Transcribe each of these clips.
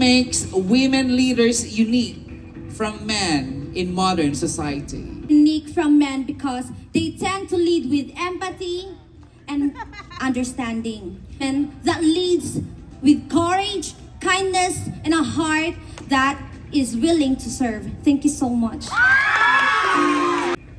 Makes women leaders unique from men in modern society? Unique from men because they tend to lead with empathy and understanding. And that leads with courage, kindness, and a heart that is willing to serve. Thank you so much.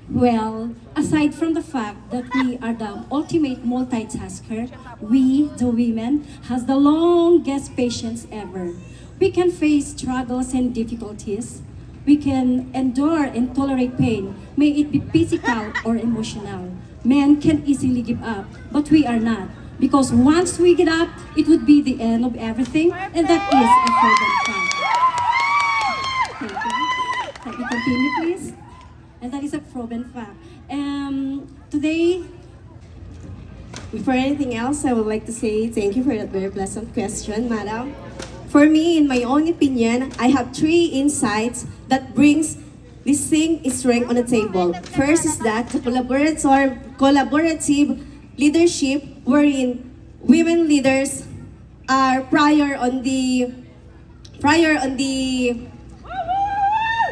Well, aside from the fact that we are the ultimate multitasker, we, the women, has the longest patience ever. We can face struggles and difficulties. We can endure and tolerate pain, may it be physical or emotional. Men can easily give up, but we are not. Because once we get up, it would be the end of everything, and that is a proven fact. Thank you. Can we continue, please? And that is a proven fact. Today, Before anything else, I would like to say thank you for that very pleasant question, madam. For me, in my own opinion, I have 3 insights that brings this thing is strength on the table. First is that the collaborative leadership wherein women leaders are prior on the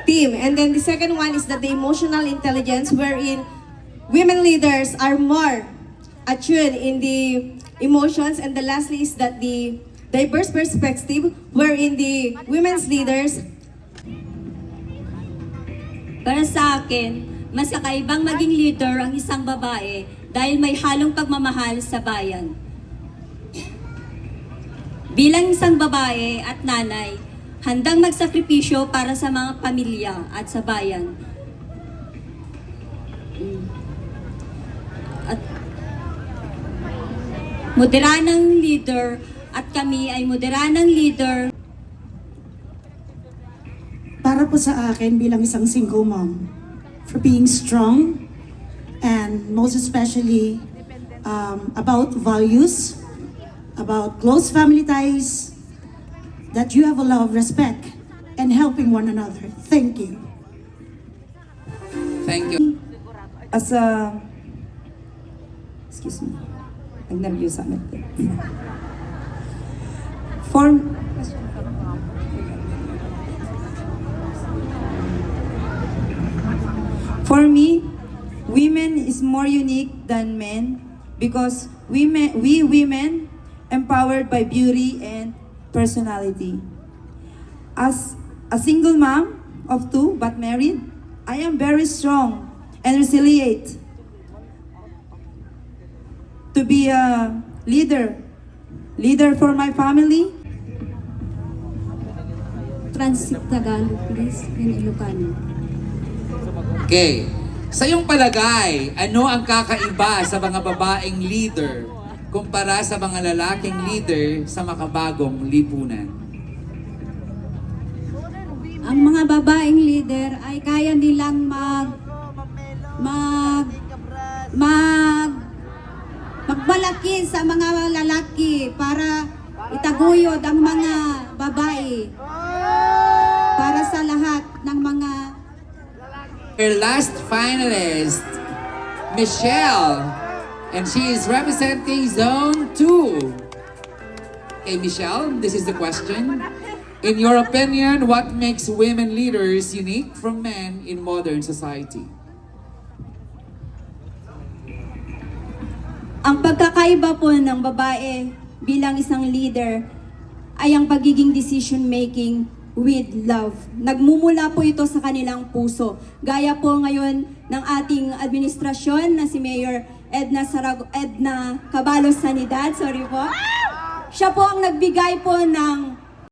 team. And then the second one is that the emotional intelligence wherein women leaders are more attuned in the emotions. And the lastly is that the diverse perspective wherein the women's leaders. Para sa akin, mas kakaibang maging leader ang isang babae dahil may halong pagmamahal sa bayan. Bilang isang babae at nanay, handang magsakripisyo para sa mga pamilya at sa bayan. At moderanang leader at kami ay moderanang leader. Para po sa akin bilang isang single mom, for being strong and most especially about values, about close family ties, that you have a lot of respect and helping one another. Thank you. Thank you. As a... Excuse me. Nag-nervous ako. For me, women is more unique than men because we women empowered by beauty and personality. As a single mom of 2 but married, I am very strong and resilient to be a leader for my family. Transit Tagalog, please, in Ilocano. Okay. Sa iyong palagay, ano ang kakaiba sa mga babaeng leader kumpara sa mga lalaking leader sa makabagong lipunan? Ang mga babaeng leader ay kaya nilang magbalaki sa mga lalaki para itaguyod ang mga babae para sa lahat ng mga. Our last finalist, Michelle, and she is representing Zone 2. Okay, Michelle, this is the question. In your opinion, what makes women leaders unique from men in modern society? Ang pagkakaiba po ng babae bilang isang leader ay ang pagiging decision making with love. Nagmumula po ito sa kanilang puso. Gaya po ngayon ng ating administrasyon na si Mayor Edna Caballos Sanidad, sorry po. Siya po ang nagbigay po ng